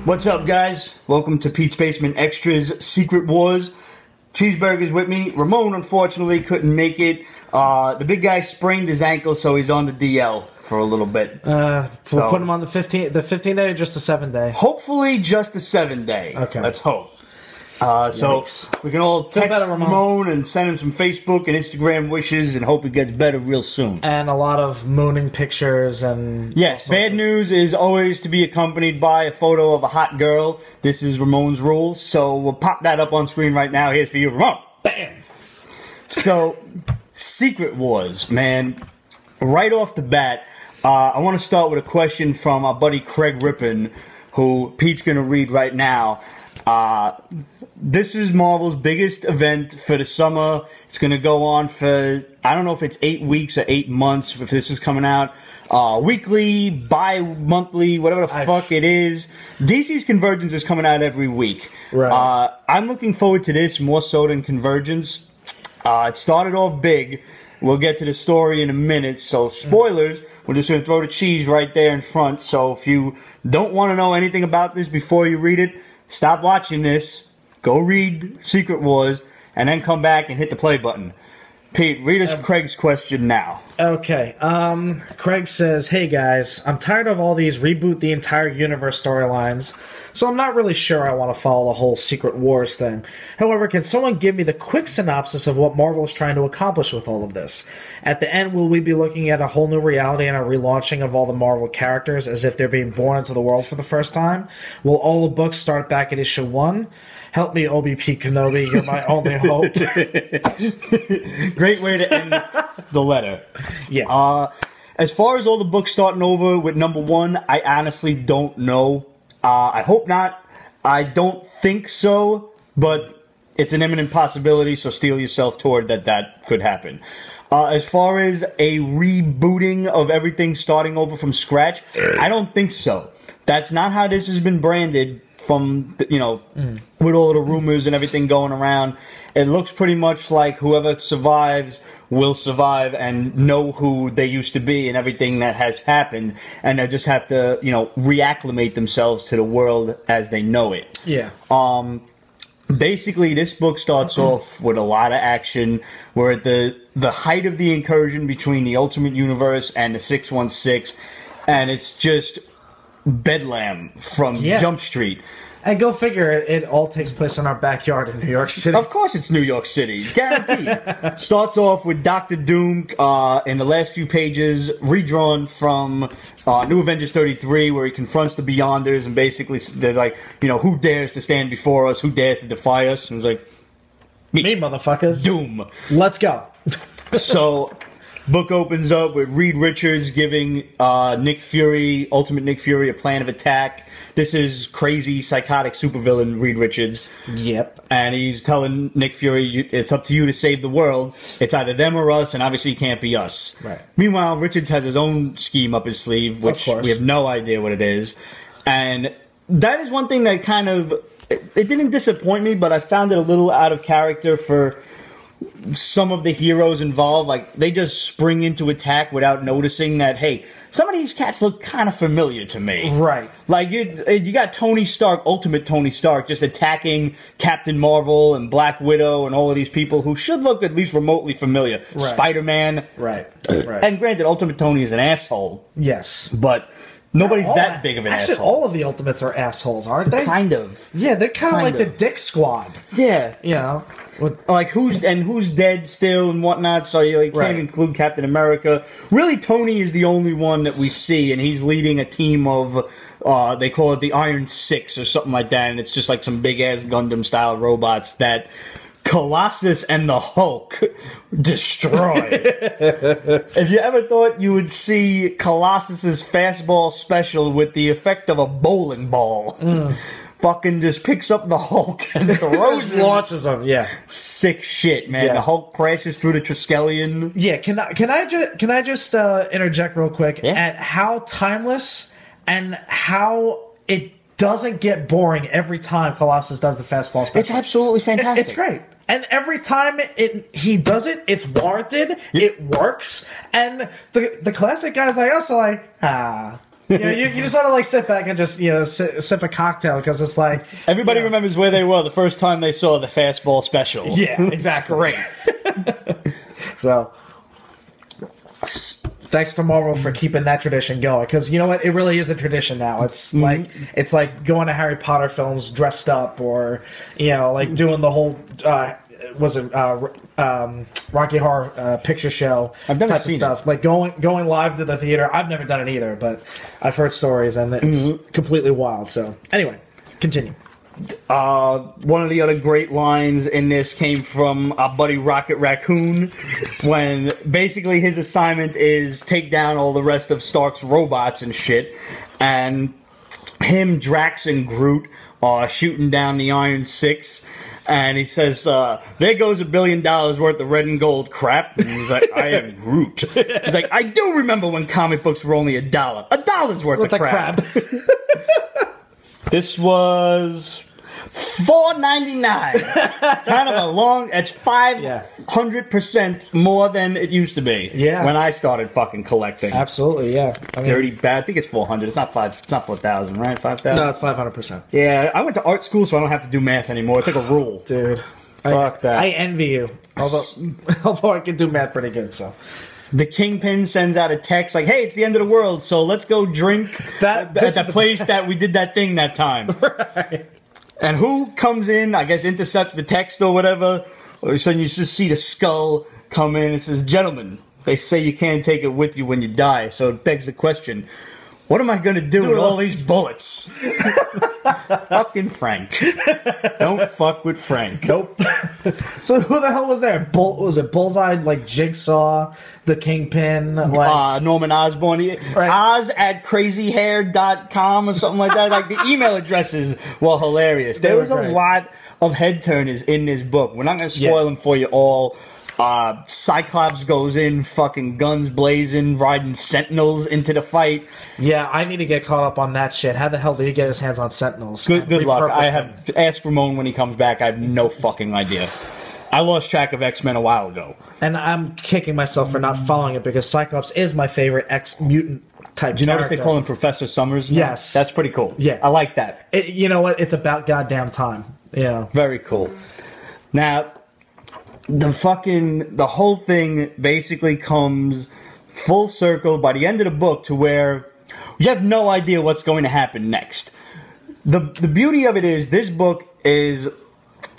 What's up, guys? Welcome to Pete's Basement Extras Secret Wars. Cheezeburger's with me. Ramon, unfortunately, couldn't make it. The big guy sprained his ankle, so he's on the DL for a little bit. We'll put him on the 15-day or just the 7-day? Hopefully just the 7-day. Okay. Let's hope. So we can all text Ramon and send him some Facebook and Instagram wishes and hope he gets better real soon. And a lot of mooning pictures and... Yes, bad news is always to be accompanied by a photo of a hot girl. This is Ramon's rules, so we'll pop that up on screen right now. Here's for you, Ramon. Bam! So, Secret Wars, man. Right off the bat, I want to start with a question from our buddy Craig Rippin, who Pete's going to read right now. This is Marvel's biggest event for the summer. It's going to go on for, I don't know if it's 8 weeks or 8 months if this is coming out. Weekly, bi-monthly, whatever the fuck it is. DC's Convergence is coming out every week. Right. I'm looking forward to this more so than Convergence. It started off big. We'll get to the story in a minute, so spoilers. We're just going to throw the cheese right there in front. So if you don't want to know anything about this before you read it, stop watching this, go read Secret Wars, and then come back and hit the play button. Pete, read us Craig's question now. Okay. Craig says, "Hey guys, I'm tired of all these reboot the entire universe storylines, so I'm not really sure I want to follow the whole Secret Wars thing. However, can someone give me the quick synopsis of what Marvel is trying to accomplish with all of this? At the end, will we be looking at a whole new reality and a relaunching of all the Marvel characters as if they're being born into the world for the first time? Will all the books start back at issue 1? Help me, OBP Kenobi, you're my only hope." Great way to end the letter. Yeah. As far as all the books starting over with number 1, I honestly don't know. I hope not. I don't think so, but it's an imminent possibility, so steel yourself toward that could happen. As far as a rebooting of everything starting over from scratch, I don't think so. That's not how this has been branded from, with all the rumors and everything going around. It looks pretty much like whoever survives will survive and know who they used to be and everything that has happened, and they just have to, reacclimate themselves to the world as they know it. Yeah. Basically, this book starts off with a lot of action. We're at the height of the incursion between the Ultimate Universe and the 616, and it's just bedlam from Jump Street. And go figure, it all takes place in our backyard in New York City. Of course it's New York City. Guaranteed. Starts off with Dr. Doom in the last few pages, redrawn from New Avengers 33, where he confronts the Beyonders, and basically they're like, who dares to stand before us? Who dares to defy us? And it was like, me, motherfuckers. Doom. Let's go. So... Book opens up with Reed Richards giving Nick Fury, Ultimate Nick Fury, a plan of attack. This is crazy, psychotic supervillain Reed Richards. Yep. And he's telling Nick Fury, it's up to you to save the world. It's either them or us, and obviously it can't be us. Right. Meanwhile, Richards has his own scheme up his sleeve, which we have no idea what it is. And that is one thing that kind of, it didn't disappoint me, but I found it a little out of character for some of the heroes involved. Like, they just spring into attack without noticing that, hey, some of these cats look kind of familiar to me. Right. Like, you got Tony Stark, Ultimate Tony Stark, just attacking Captain Marvel and Black Widow and all of these people who should look at least remotely familiar. Right. Spider-Man. Right. And granted, Ultimate Tony is an asshole. Yes. But nobody's that big of an asshole. All of the Ultimates are assholes, aren't they? Kind of. Yeah, they're kind of like the Dick Squad. Yeah. Like, who's dead still and whatnot, so you can't even include Captain America. Really, Tony is the only one that we see, and he's leading a team of, they call it the Iron Six or something like that, and it's just like some big-ass Gundam-style robots that Colossus and the Hulk destroy. If you ever thought you would see Colossus's fastball special with the effect of a bowling ball, fucking just picks up the Hulk and throws him. Launches him, Sick shit, man. Yeah. The Hulk crashes through the Triskelion. Yeah, can I just interject real quick at how timeless and how it doesn't get boring every time Colossus does the fastball special. It's absolutely fantastic. It's great. And every time he does it, it's warranted, it works, and the classic guys like us are like, You know, you just want to like sit back and just sip a cocktail because it's like everybody remembers where they were the first time they saw the fastball special. Yeah, exactly. Great. So, thanks to Marvel for keeping that tradition going, because you know what, it really is a tradition now. It's like going to Harry Potter films dressed up, or like doing the whole Rocky Horror Picture Show I've never type seen of stuff. it. Like going live to the theater. I've never done it either, but I've heard stories, and it's completely wild. So anyway, continue. One of the other great lines in this came from our buddy Rocket Raccoon, when basically his assignment is take down all the rest of Stark's robots and shit, and him, Drax, and Groot are shooting down the Iron Six, and he says, there goes $1 billion worth of red and gold crap, and he's like, I am Groot. He's like, I do remember when comic books were only $1. $1's worth of crap. This was $4.99. Kind of a long. It's 500% more than it used to be. Yeah. When I started fucking collecting. Absolutely, yeah. I mean, Dirty bad. I think it's 400. It's not 5. It's not 4,000, right? 5,000. No, it's 500%. Yeah, I went to art school, so I don't have to do math anymore. It's like a rule, Dude. Fuck that. I envy you. Although I can do math pretty good, so. The Kingpin sends out a text like, "Hey, it's the end of the world, so let's go drink at the place that we did that thing that time." Right. And who comes in, I guess, intercepts the text or whatever. All of a sudden, you just see the skull come in and says, "Gentlemen, they say you can't take it with you when you die." So it begs the question, what am I going to do with all these bullets? Fucking Frank. Don't fuck with Frank. Nope. So who the hell was there? Was it Bullseye, like Jigsaw, the Kingpin? Like Norman Osborn. Right. Oz at crazyhair.com or something like that. Like, the email addresses were hilarious. There was a lot of head turners in this book. We're not going to spoil them for you all. Cyclops goes in, fucking guns blazing, riding Sentinels into the fight. Yeah, I need to get caught up on that shit. How the hell did he get his hands on Sentinels? Good luck. I have asked Ramon when he comes back. I have no fucking idea. I lost track of X-Men a while ago. And I'm kicking myself for not following it, because Cyclops is my favorite ex-mutant type. Do you notice they call him Professor Summers now? Yes. That's pretty cool. Yeah. I like that. You know what? It's about goddamn time. Yeah. Very cool. Now, the whole thing basically comes full circle by the end of the book to where you have no idea what's going to happen next. The beauty of it is this book is,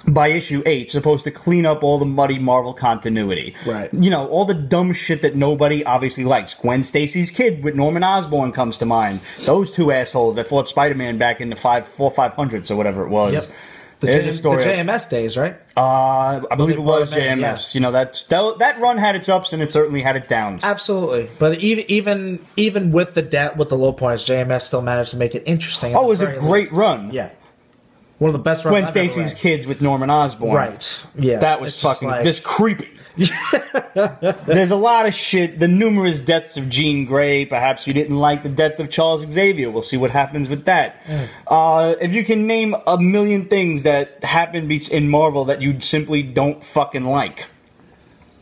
by issue 8, supposed to clean up all the muddy Marvel continuity. Right. You know, all the dumb shit that nobody obviously likes. Gwen Stacy's kid with Norman Osborn comes to mind. Those two assholes that fought Spider-Man back in the 500s or whatever it was. Yep. There's a story. The JMS days, right? I believe it was JMS. Yeah. You know, that run had its ups and it certainly had its downs. Absolutely, but even with the low points, JMS still managed to make it interesting. Oh, it was a great run. Yeah, one of the best runs. Gwen Stacy's kids with Norman Osborn. Right. Yeah, that was fucking just creepy. There's a lot of shit. The numerous deaths of Jean Grey. Perhaps you didn't like the death of Charles Xavier. We'll see what happens with that. If you can name a million things that happen in Marvel that you simply don't fucking like,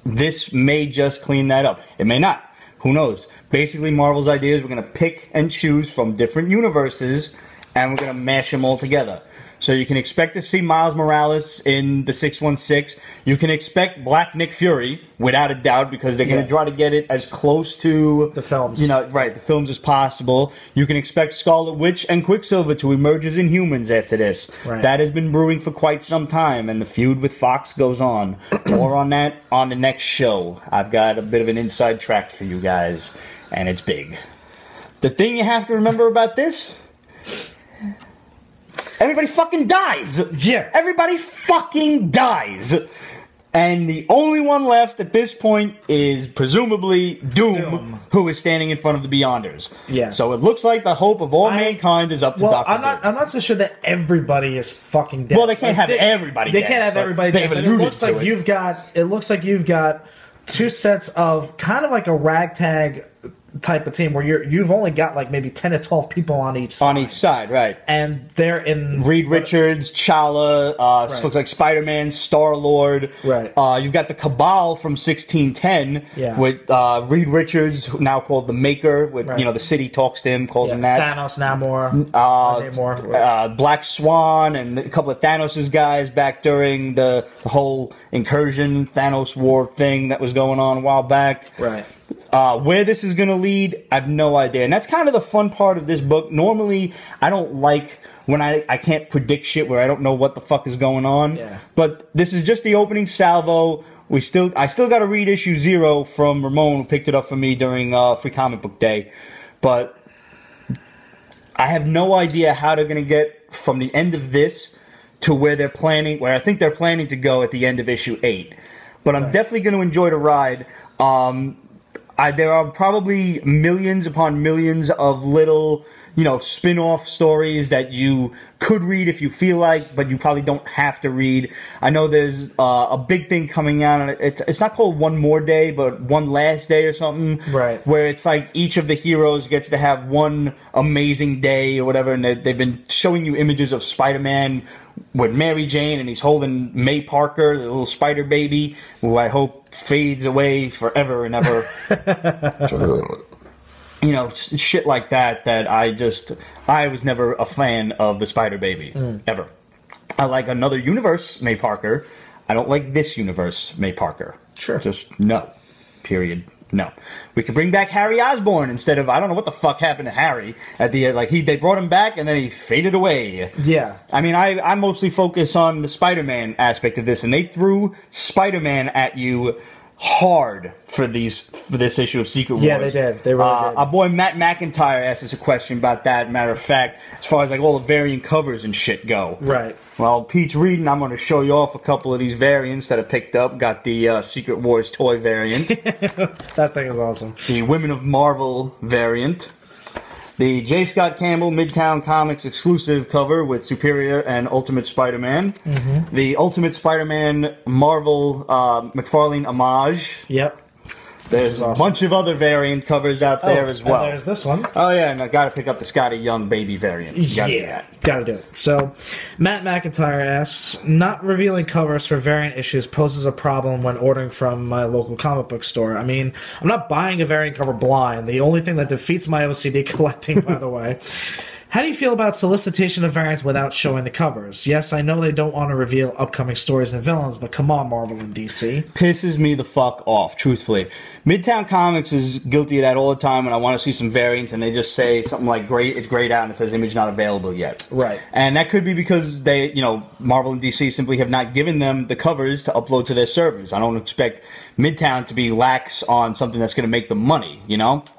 this may just clean that up. It may not. Who knows? Basically, Marvel's idea is we're going to pick and choose from different universes, and we're going to mash them all together. So you can expect to see Miles Morales in the 616. You can expect Black Nick Fury, without a doubt, because they're going to try to get it as close to the films. The films as possible. You can expect Scarlet Witch and Quicksilver to emerge as Inhumans after this. Right. That has been brewing for quite some time, and the feud with Fox goes on. More on that on the next show. I've got a bit of an inside track for you guys, and it's big. The thing you have to remember about this: everybody fucking dies. Yeah. Everybody fucking dies. And the only one left at this point is presumably Doom, who is standing in front of the Beyonders. Yeah. So it looks like the hope of all mankind is up to Dr. Doom. I'm not so sure that everybody is fucking dead. Well, they can't have everybody dead. They can't have everybody dead. But it looks like you've got two sets of kind of like a ragtag type of team where you've only got like maybe 10 to 12 people on each side. On each side, right. And they're in... Reed Richards, Chala, right. Looks like Spider-Man, Star-Lord. Right. You've got the Cabal from 1610 with Reed Richards, now called the Maker, with the city talks to him, calls him that. Thanos Namor. Black Swan and a couple of Thanos' guys back during the whole incursion, Thanos war thing that was going on a while back. Right. Where this is going to lead, I have no idea. And that's kind of the fun part of this book. Normally, I don't like when I can't predict shit where I don't know what the fuck is going on. Yeah. But this is just the opening salvo. I still got to read issue 0 from Ramon, who picked it up for me during Free Comic Book Day. But I have no idea how they're going to get from the end of this to where I think they're planning to go at the end of issue 8. But I'm definitely going to enjoy the ride. There are probably millions upon millions of little, spin-off stories that you could read if you feel like, but you probably don't have to read. I know there's a big thing coming out. It's not called One More Day, but One Last Day or something. Right. Where it's like each of the heroes gets to have one amazing day or whatever, and they've been showing you images of Spider-Man with Mary Jane, and he's holding May Parker, the little spider baby, who I hope fades away forever and ever. Shit like that I was never a fan of the spider baby, ever. I like another universe May Parker. I don't like this universe May Parker. Sure. Just no. Period. No. We could bring back Harry Osborn instead of, I don't know what the fuck happened to Harry at the end. Like, they brought him back and then he faded away. Yeah. I mean, I mostly focus on the Spider-Man aspect of this, and they threw Spider-Man at you hard for this issue of Secret Wars. Yeah, they did. They really did. Our boy Matt McIntyre asked us a question about that, matter of fact, as far as like all the variant covers and shit go. Right. Well, Pete's reading. I'm going to show you off a couple of these variants that I picked up. Got the Secret Wars toy variant. That thing is awesome. The Women of Marvel variant. The J. Scott Campbell Midtown Comics exclusive cover with Superior and Ultimate Spider-Man. Mm-hmm. The Ultimate Spider-Man Marvel McFarlane homage. Yep. There's awesome. A bunch of other variant covers out there as well. And there's this one. Oh, yeah, and I got to pick up the Scotty Young baby variant. Gotta do it. So, Matt McIntyre asks, not revealing covers for variant issues poses a problem when ordering from my local comic book store. I mean, I'm not buying a variant cover blind. The only thing that defeats my OCD collecting, by the way. How do you feel about solicitation of variants without showing the covers? Yes, I know they don't want to reveal upcoming stories and villains, but come on, Marvel and DC. Pisses me the fuck off, truthfully. Midtown Comics is guilty of that all the time when I want to see some variants and they just say something like, it's grayed out and it says image not available yet. Right. And that could be because they, Marvel and DC simply have not given them the covers to upload to their servers. I don't expect Midtown to be lax on something that's going to make them money,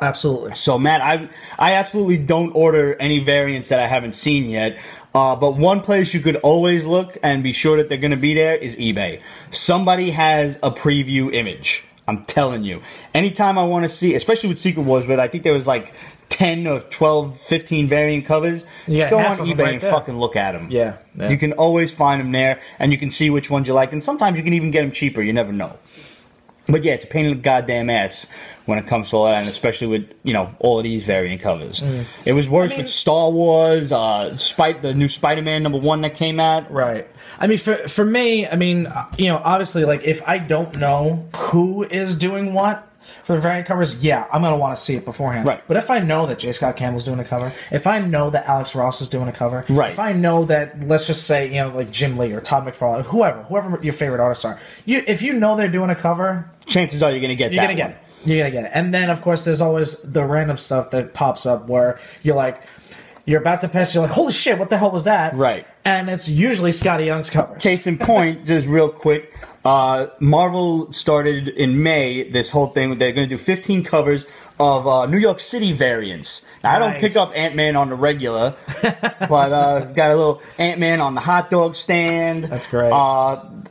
Absolutely. So, Matt, I absolutely don't order any variants that I haven't seen yet. But one place you could always look and be sure that they're going to be there is eBay. Somebody has a preview image. I'm telling you. Anytime I want to see, especially with Secret Wars, where I think there was like 10 or 12, 15 variant covers, just go on eBay and fucking look at them. Yeah. You can always find them there, and you can see which ones you like. And sometimes you can even get them cheaper. You never know. But yeah, it's a pain in the goddamn ass when it comes to all that, and especially with, all of these variant covers. It was worse with Star Wars, the new Spider-Man #1 that came out. Right. I mean, for me, obviously, like, if I don't know who is doing what for the variant covers, yeah, I'm going to want to see it beforehand. Right. But if I know that J. Scott Campbell's doing a cover, if I know that Alex Ross is doing a cover, right. If I know that, let's just say, like Jim Lee or Todd McFarlane, whoever your favorite artists are, if you know they're doing a cover, chances are you're going to get that. You're going to get it. And then, of course, there's always the random stuff that pops up where you're like, you're about to pass, you're like, holy shit, what the hell was that? Right. And it's usually Scotty Young's covers. Case in point, just real quick, Marvel started in May this whole thing. They're going to do 15 covers of New York City variants. Now, I don't pick up Ant-Man on the regular, but got a little Ant-Man on the hot dog stand. That's great.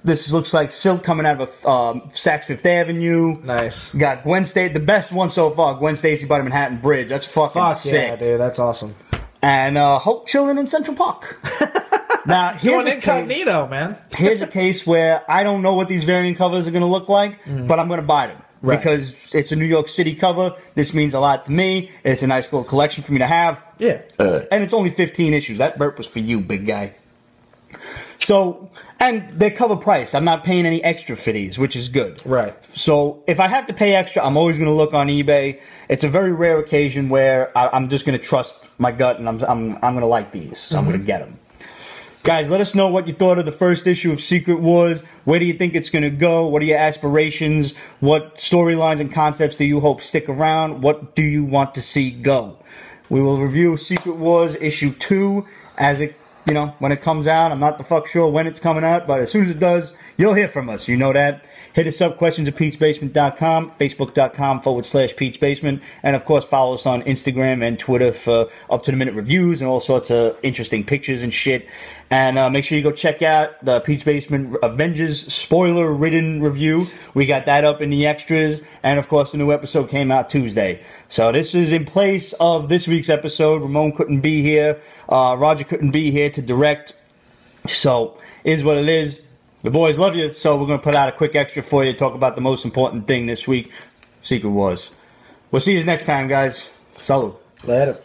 This looks like Silk coming out of Saks Fifth Avenue. Nice. Got Gwen Stacy, the best one so far, Gwen Stacy by the Manhattan Bridge. That's fucking sick. Yeah, dude, that's awesome. And Hulk chilling in Central Park. Now, here's a incognito, man. Here's a case where I don't know what these variant covers are going to look like, but I'm going to buy them. Right. because it's a New York City cover. This means a lot to me. It's a nice little collection for me to have. Yeah. And it's only 15 issues. That burp was for you, big guy. So, and they cover price. I'm not paying any extra for these, which is good. Right. So, if I have to pay extra, I'm always going to look on eBay. It's a very rare occasion where I'm just going to trust my gut, and I'm going to like these, so I'm going to get them. Guys, let us know what you thought of the first issue of Secret Wars. Where do you think it's going to go? What are your aspirations? What storylines and concepts do you hope stick around? What do you want to see go? We will review Secret Wars issue 2 as it, when it comes out. I'm not the fuck sure when it's coming out, but as soon as it does, you'll hear from us. You know that. Hit us up, questions@Pete'sBasement.com, Facebook.com/Pete'sBasement, and of course follow us on Instagram and Twitter for up-to-the-minute reviews and all sorts of interesting pictures and shit. And make sure you go check out the Pete's Basement Avengers spoiler-ridden review. We got that up in the extras, and of course the new episode came out Tuesday. So this is in place of this week's episode. Ramon couldn't be here. Roger couldn't be here to direct. So, is what it is. The boys love you, so we're going to put out a quick extra for you, talk about the most important thing this week, Secret Wars. We'll see you next time, guys. Salud. Later.